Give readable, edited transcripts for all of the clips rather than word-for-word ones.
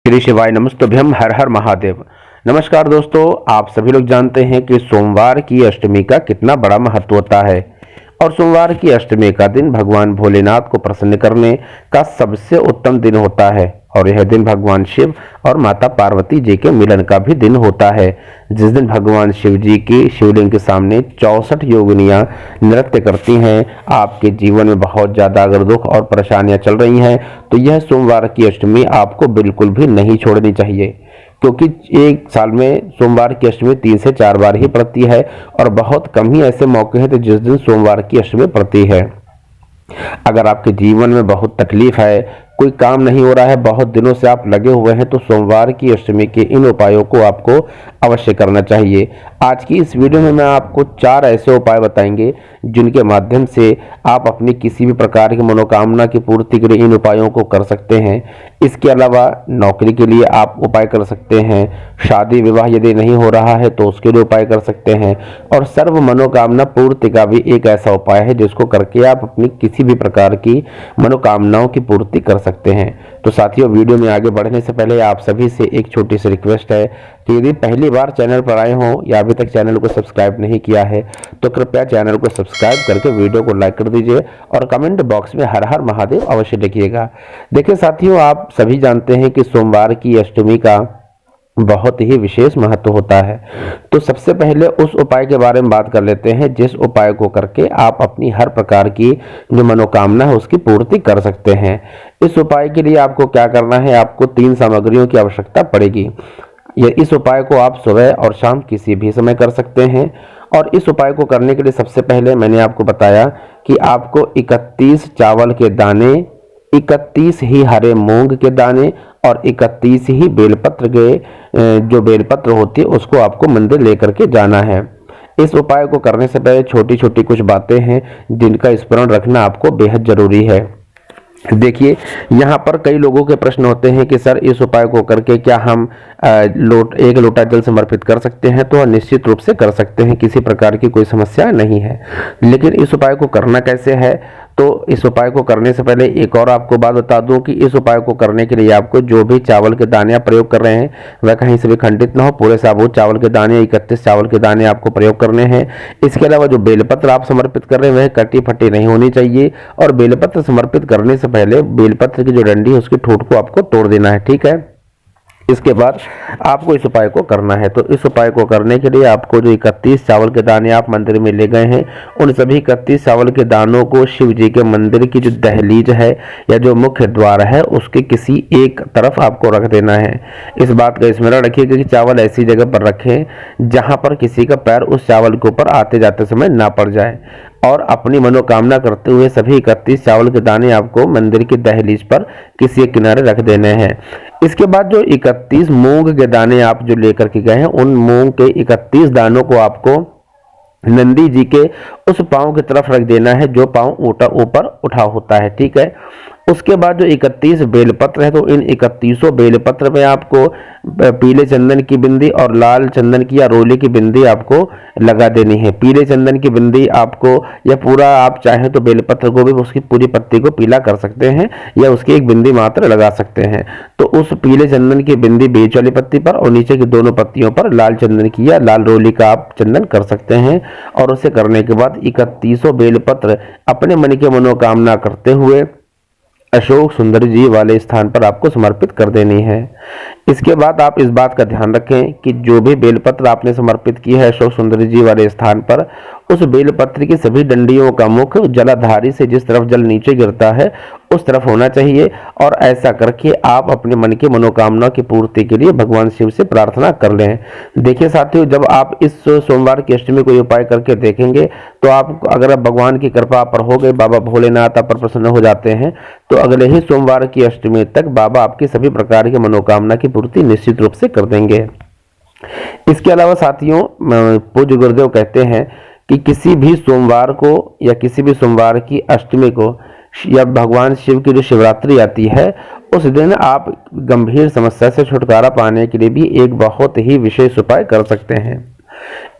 श्री शिवाय नमस्तुभ्यम। हर हर महादेव। नमस्कार दोस्तों, आप सभी लोग जानते हैं कि सोमवार की अष्टमी का कितना बड़ा महत्व होता है और सोमवार की अष्टमी का दिन भगवान भोलेनाथ को प्रसन्न करने का सबसे उत्तम दिन होता है और यह दिन भगवान शिव और माता पार्वती जी के मिलन का भी दिन होता है, जिस दिन भगवान शिव जी की शिवलिंग के सामने 64 योगिनियां नृत्य करती हैं। आपके जीवन में बहुत ज़्यादा अगर दुख और परेशानियां चल रही हैं तो यह सोमवार की अष्टमी आपको बिल्कुल भी नहीं छोड़नी चाहिए, क्योंकि एक साल में सोमवार की अष्टमी 3 से 4 बार ही पड़ती है और बहुत कम ही ऐसे मौके हैं तो जिस दिन सोमवार की अष्टमी पड़ती है। अगर आपके जीवन में बहुत तकलीफ है, कोई काम नहीं हो रहा है, बहुत दिनों से आप लगे हुए हैं, तो सोमवार की अष्टमी के इन उपायों को आपको अवश्य करना चाहिए। आज की इस वीडियो में मैं आपको 4 ऐसे उपाय बताएंगे जिनके माध्यम से आप अपनी किसी भी प्रकार की मनोकामना की पूर्ति के लिए इन उपायों को कर सकते हैं। इसके अलावा नौकरी के लिए आप उपाय कर सकते हैं, शादी विवाह यदि नहीं हो रहा है तो उसके लिए उपाय कर सकते हैं और सर्व मनोकामना पूर्ति का भी एक ऐसा उपाय है जिसको करके आप अपनी किसी भी प्रकार की मनोकामनाओं की पूर्ति कर सकते हैं। तो साथियों, वीडियो में आगे बढ़ने से पहले आप सभी से एक छोटी सी रिक्वेस्ट है कि यदि पहली बार चैनल पर आए हों या अभी तक चैनल को सब्सक्राइब नहीं किया है तो कृपया चैनल को सब्सक्राइब करके वीडियो को लाइक कर दीजिए और कमेंट बॉक्स में हर हर महादेव अवश्य लिखिएगा। देखिए साथियों, आप सभी जानते हैं कि सोमवार की अष्टमी का बहुत ही विशेष महत्व होता है। तो सबसे पहले उस उपाय के बारे में बात कर लेते हैं जिस उपाय को करके आप अपनी हर प्रकार की जो मनोकामना है उसकी पूर्ति कर सकते हैं। इस उपाय के लिए आपको क्या करना है, आपको 3 सामग्रियों की आवश्यकता पड़ेगी। इस उपाय को आप सुबह और शाम किसी भी समय कर सकते हैं और इस उपाय को करने के लिए सबसे पहले मैंने आपको बताया कि आपको 31 चावल के दाने, 31 ही हरे मूंग के दाने और 31 ही बेलपत्र के जो बेलपत्र होती है उसको आपको मंदिर लेकर के जाना है। इस उपाय को करने से पहले छोटी छोटी कुछ बातें हैं जिनका स्मरण रखना आपको बेहद जरूरी है। देखिए, यहाँ पर कई लोगों के प्रश्न होते हैं कि सर इस उपाय को करके क्या हम एक लोटा जल समर्पित कर सकते हैं? तो निश्चित रूप से कर सकते हैं, किसी प्रकार की कोई समस्या नहीं है। लेकिन इस उपाय को करना कैसे है, तो इस उपाय को करने से पहले एक और आपको बात बता दूं कि इस उपाय को करने के लिए आपको जो भी चावल के दाने आप प्रयोग कर रहे हैं वह कहीं से भी खंडित ना हो, पूरे साबुत चावल के दाने 31 चावल के दाने आपको प्रयोग करने हैं। इसके अलावा जो बेलपत्र आप समर्पित कर रहे हैं वह कटी फटी नहीं होनी चाहिए और बेलपत्र समर्पित करने से पहले बेलपत्र की जो डंडी है उसकी ठोट को आपको तोड़ देना है, ठीक है। इसके बाद आपको इस उपाय को करना है। तो इस उपाय को करने के लिए आपको जो 31 चावल के दाने आप मंदिर में ले गए हैं उन सभी 31 चावल के दानों को शिव जी के मंदिर की जो दहलीज है या जो मुख्य द्वार है उसके किसी एक तरफ आपको रख देना है। इस बात का स्मरण रखिएगा कि चावल ऐसी जगह पर रखें जहां पर किसी का पैर उस चावल के ऊपर आते जाते समय ना पड़ जाए और अपनी मनोकामना करते हुए सभी 31 चावल के दाने आपको मंदिर की दहलीज पर किसी एक किनारे रख देने हैं। इसके बाद जो 31 मूंग के दाने आप जो लेकर के गए हैं उन मूंग के 31 दानों को आपको नंदी जी के उस पांव की तरफ रख देना है जो पांव ऊपर उठा होता है, ठीक है। उसके बाद जो 31 बेलपत्र है तो इन 31 बेलपत्र में आपको पीले चंदन की बिंदी और लाल चंदन की या रोली की बिंदी आपको लगा देनी है। पीले चंदन की बिंदी आपको या पूरा आप चाहें तो बेलपत्र को भी उसकी पूरी पत्ती को पीला कर सकते हैं या उसकी एक बिंदी मात्र लगा सकते हैं। तो उस पीले चंदन की बिंदी बीच वाली पत्ती पर और नीचे की दोनों पत्तियों पर लाल चंदन की या लाल रोली का आप चंदन कर सकते हैं और उसे करने के बाद 31 बेलपत्र अपने मन की मनोकामना करते हुए अशोक सुंदर जी वाले स्थान पर आपको समर्पित कर देनी है। इसके बाद आप इस बात का ध्यान रखें कि जो भी बेलपत्र आपने समर्पित की है अशोक सुंदर जी वाले स्थान पर, उस बेलपत्र की सभी डंडियों का मुख जलाधारी से जिस तरफ जल नीचे गिरता है उस तरफ होना चाहिए और ऐसा करके आप अपने मन की मनोकामना की पूर्ति के लिए भगवान शिव से प्रार्थना कर लें। देखिए साथियों, जब आप इस सोमवार की अष्टमी को उपाय करके देखेंगे तो आप अगर भगवान की कृपा पर हो गए, बाबा भोलेनाथ आप पर प्रसन्न हो जाते हैं तो अगले ही सोमवार की अष्टमी तक बाबा आपकी सभी प्रकार की मनोकामना की पूर्ति निश्चित रूप से कर देंगे। इसके अलावा साथियों, पूज्य गुरुदेव कहते हैं कि किसी भी सोमवार को या किसी भी सोमवार की अष्टमी को या भगवान शिव की जो शिवरात्रि आती है उस दिन आप गंभीर समस्या से छुटकारा पाने के लिए भी एक बहुत ही विशेष उपाय कर सकते हैं।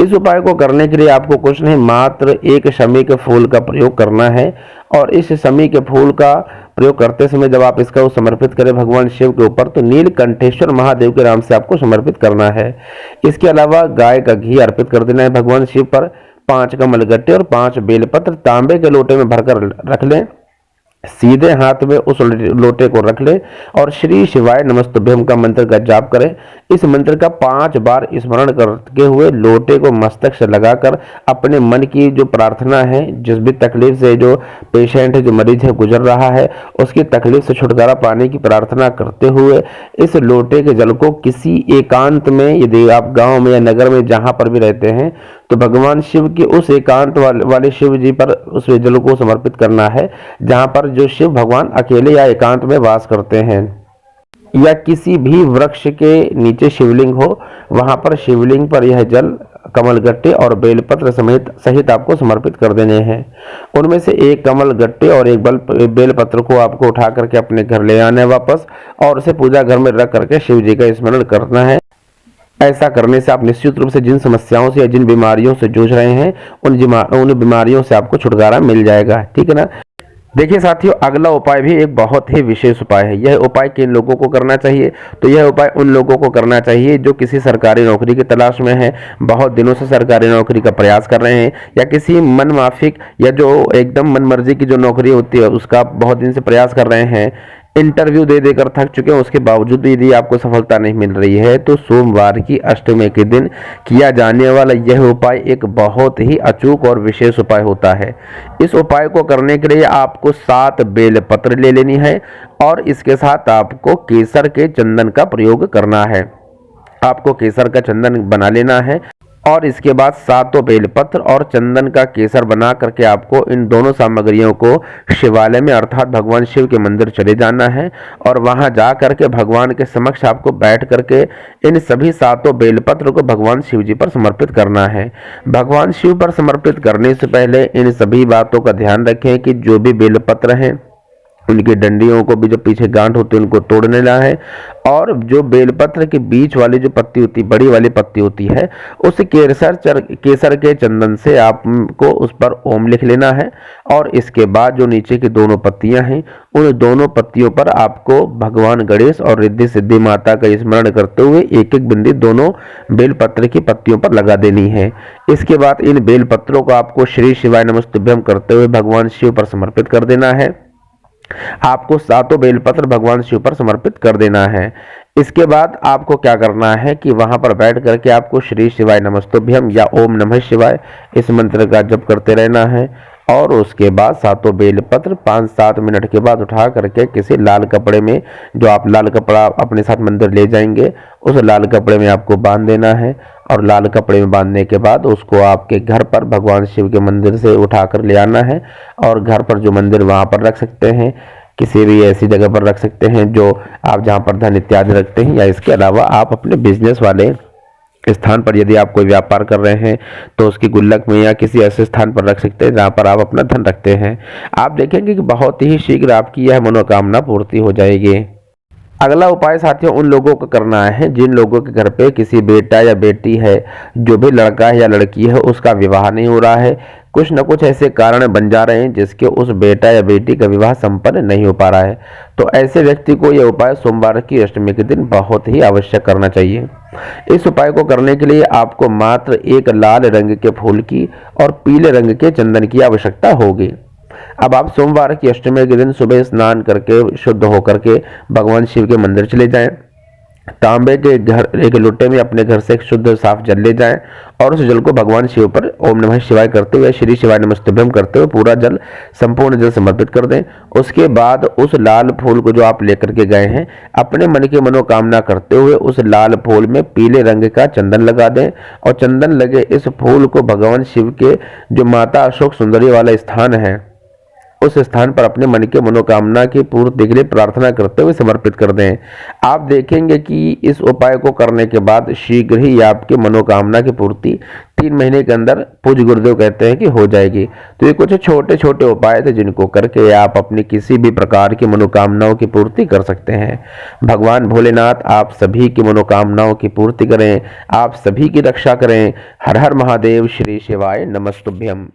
इस उपाय को करने के लिए आपको कुछ नहीं, मात्र एक शमी के फूल का प्रयोग करना है और इस शमी के फूल का प्रयोग करते समय जब आप इसका समर्पित करें भगवान शिव के ऊपर, तो नीलकंठेश्वर महादेव के नाम से आपको समर्पित करना है। इसके अलावा गाय का घी अर्पित कर देना है भगवान शिव पर। 5 कमलगट्टे और 5 बेलपत्र तांबे के लोटे में भरकर रख लें। सीधे हाथ में उस लोटे को रख ले और श्री शिवाय नमस्तुभ्यम का मंत्र का जाप करें। इस मंत्र का 5 बार स्मरण करते हुए लोटे को मस्तक से लगाकर अपने मन की जो प्रार्थना है, जिस भी तकलीफ से जो पेशेंट है, जो मरीज है गुजर रहा है, उसकी तकलीफ से छुटकारा पाने की प्रार्थना करते हुए इस लोटे के जल को किसी एकांत में, यदि आप गांव में या नगर में जहां पर भी रहते हैं, तो भगवान शिव के उस एकांत वाले शिव जी पर उस जल को समर्पित करना है जहां पर जो शिव भगवान अकेले या एकांत में वास करते हैं। या किसी भी वृक्ष के नीचे शिवलिंग हो, वहां पर शिवलिंग पर यह जल कमलगट्टे और बेलपत्र सहित आपको समर्पित कर देने हैं। उनमें से एक कमलगट्टे और एक बेलपत्र को आपको उठा करके अपने घर ले आना है वापस, और उसे पूजा घर में रख करके शिव जी का स्मरण करना है। ऐसा करने से आप निश्चित रूप से जिन समस्याओं से या जिन बीमारियों से जूझ रहे हैं, उन बीमारियों से आपको छुटकारा मिल जाएगा। ठीक है ना। देखिए साथियों, अगला उपाय भी एक बहुत ही विशेष उपाय है। यह उपाय किन लोगों को करना चाहिए? तो यह उपाय उन लोगों को करना चाहिए जो किसी सरकारी नौकरी की तलाश में है, बहुत दिनों से सरकारी नौकरी का प्रयास कर रहे हैं, या किसी मनमाफिक या जो एकदम मनमर्जी की जो नौकरी होती है उसका बहुत दिन से प्रयास कर रहे हैं, इंटरव्यू दे देकर थक चुके हैं, उसके बावजूद भी यदि आपको सफलता नहीं मिल रही है, तो सोमवार की अष्टमी के दिन किया जाने वाला यह उपाय एक बहुत ही अचूक और विशेष उपाय होता है। इस उपाय को करने के लिए आपको 7 बेलपत्र ले लेनी है और इसके साथ आपको केसर के चंदन का प्रयोग करना है। आपको केसर का चंदन बना लेना है और इसके बाद 7 बेलपत्र और चंदन का केसर बना करके आपको इन दोनों सामग्रियों को शिवालय में अर्थात भगवान शिव के मंदिर चले जाना है और वहां जा करके भगवान के समक्ष आपको बैठ करके इन सभी 7 बेलपत्र को भगवान शिव जी पर समर्पित करना है। भगवान शिव पर समर्पित करने से पहले इन सभी बातों का ध्यान रखें कि जो भी बेलपत्र हैं उनकी डंडियों को भी, जो पीछे गांठ होती है उनको तोड़ लेना है, और जो बेलपत्र के बीच वाली जो पत्ती होती, बड़ी वाली पत्ती होती है, उस केसर के चंदन से आपको उस पर ओम लिख लेना है। और इसके बाद जो नीचे की दोनों पत्तियां हैं, उन दोनों पत्तियों पर आपको भगवान गणेश और रिद्धि सिद्धि माता का स्मरण करते हुए एक एक बिंदी दोनों बेलपत्र की पत्तियों पर लगा देनी है। इसके बाद इन बेलपत्रों को आपको श्री शिवाय नमस्तुभ्यम करते हुए भगवान शिव पर समर्पित कर देना है। आपको 7 बेलपत्र भगवान शिव पर समर्पित कर देना है। इसके बाद आपको क्या करना है कि वहां पर बैठ करके आपको श्री शिवाय नमस्तुभ्यम या ओम नमः शिवाय इस मंत्र का जप करते रहना है। और उसके बाद 7 बेलपत्र 5-7 मिनट के बाद उठा करके किसी लाल कपड़े में, जो आप लाल कपड़ा अपने साथ मंदिर ले जाएंगे, उस लाल कपड़े में आपको बांध देना है। और लाल कपड़े में बांधने के बाद उसको आपके घर पर भगवान शिव के मंदिर से उठाकर ले आना है और घर पर जो मंदिर वहां पर रख सकते हैं, किसी भी ऐसी जगह पर रख सकते हैं जो आप जहां पर धन इत्यादि रखते हैं, या इसके अलावा आप अपने बिजनेस वाले स्थान पर, यदि आप कोई व्यापार कर रहे हैं तो उसकी गुल्लक में या किसी ऐसे स्थान पर रख सकते हैं जहां पर आप अपना धन रखते हैं। आप देखेंगे कि बहुत ही शीघ्र आपकी यह मनोकामना पूर्ति हो जाएगी। अगला उपाय साथियों उन लोगों को करना है जिन लोगों के घर पे किसी बेटा या बेटी है, जो भी लड़का है या लड़की है, उसका विवाह नहीं हो रहा है। कुछ न कुछ ऐसे कारण बन जा रहे हैं जिसके उस बेटा या बेटी का विवाह संपन्न नहीं हो पा रहा है। तो ऐसे व्यक्ति को यह उपाय सोमवार की अष्टमी के दिन बहुत ही आवश्यक करना चाहिए। इस उपाय को करने के लिए आपको मात्र एक लाल रंग के फूल की और पीले रंग के चंदन की आवश्यकता होगी। अब आप सोमवार की अष्टमी के दिन सुबह स्नान करके शुद्ध होकर के भगवान शिव के मंदिर चले जाएं। तांबे के घर एक लोटे में अपने घर से एक शुद्ध साफ जल ले जाएं और उस जल को भगवान शिव पर ओम नमः शिवाय करते हुए, श्री शिवाय नमस्तुभ्यम करते हुए पूरा जल, संपूर्ण जल समर्पित कर दें। उसके बाद उस लाल फूल को जो आप लेकर के गए हैं, अपने मन की मनोकामना करते हुए उस लाल फूल में पीले रंग का चंदन लगा दें और चंदन लगे इस फूल को भगवान शिव के जो माता अशोक सुंदरी वाला स्थान है, उस स्थान पर अपने मन के मनोकामना की पूर्ति के लिए प्रार्थना करते हुए समर्पित कर दें। आप देखेंगे कि इस उपाय को करने के बाद शीघ्र ही आपकी मनोकामना की पूर्ति 3 महीने के अंदर पूज्य गुरुदेव कहते हैं कि हो जाएगी। तो ये कुछ छोटे छोटे उपाय थे जिनको करके आप अपनी किसी भी प्रकार की मनोकामनाओं की पूर्ति कर सकते हैं। भगवान भोलेनाथ आप सभी की मनोकामनाओं की पूर्ति करें, आप सभी की रक्षा करें। हर हर महादेव। श्री शिवाय नमस्तुभ्यम।